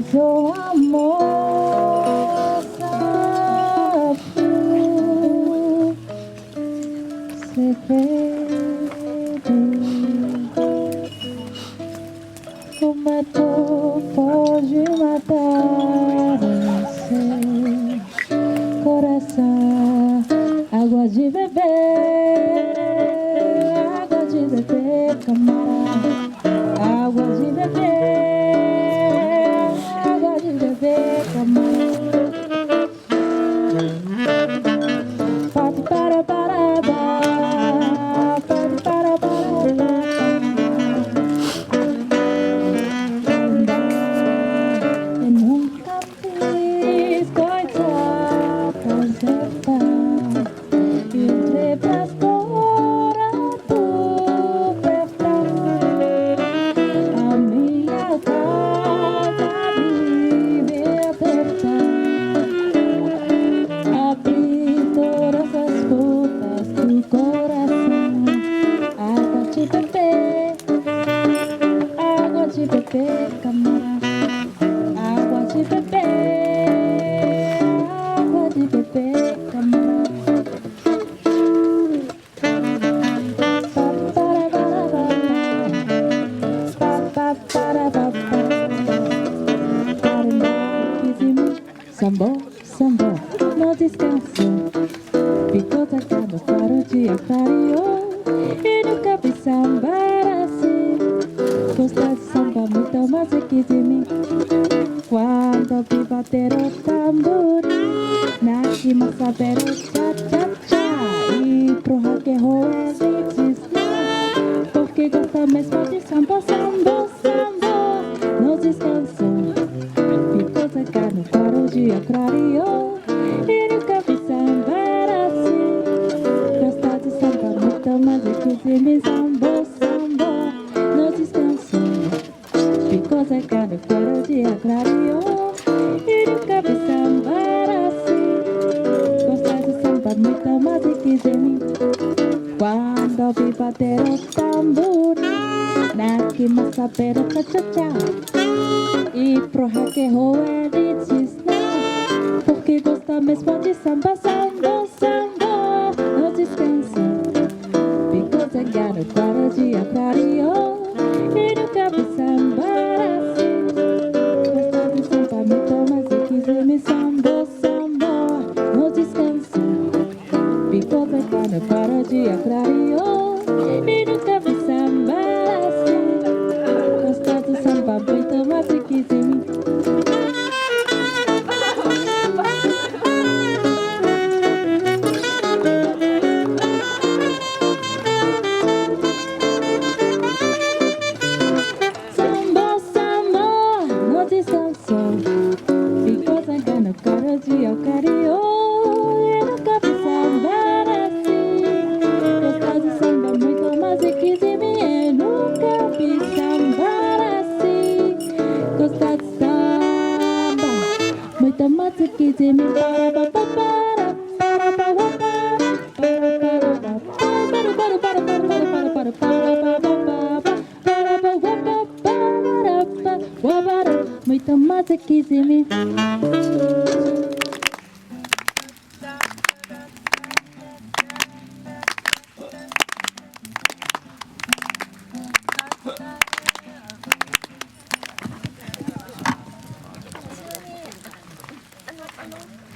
So amor sapu segredo. O medo pode matar seu coração. Água de beber, camarada. Água de beber, camarada. Pode para, pode para. Eu nunca fiz coisa certa. Entre as cores tu perfeita. A minha casa vive aberta. Abri todas as portas do coração. Água de beber, camarada. Água de beber, camarada. Sambô, não descanso. Ficou tacado para o dia clareou. E nunca vi sambar assim. Gostar de samba muito mais aqui de mim. Quando vi bater o tamborim, na cima saber o tcha-tcha-tcha. E pro rock and roll é desistir. Porque gosta mesmo de samba. Não descanso. Ficou sacado para o dia clareou. E nunca vi sambar assim. Gostar de samba muito mais aqui de mim. Samba. Não descanso. Ficou sacado para o dia clareou. E nunca vi sambar assim. Gostar de samba muito mais aqui de mim. Quando vi bater o tamborim, na cima saber o tcha-tcha-tcha. E pro rock and roll é desistir. Porque gosta mesmo de samba. Não descansa. Ficou zangado para o dia clareou. E nunca vi sambar assim. Gosta de samba muito mais aqui de mim. Samba. Não descansa. Ficou zangado para o dia clareou. E nunca vi sambar assim. Gosta de samba muito mais aqui de mim. Ficou zangado para o dia clareou. E nunca vi sambar assim. Gostar de samba muito mais aqui de mim. Eu nunca vi sambar assim. Gostar de samba muito mais aqui de mim. Muito mais aqui de mim. Ano?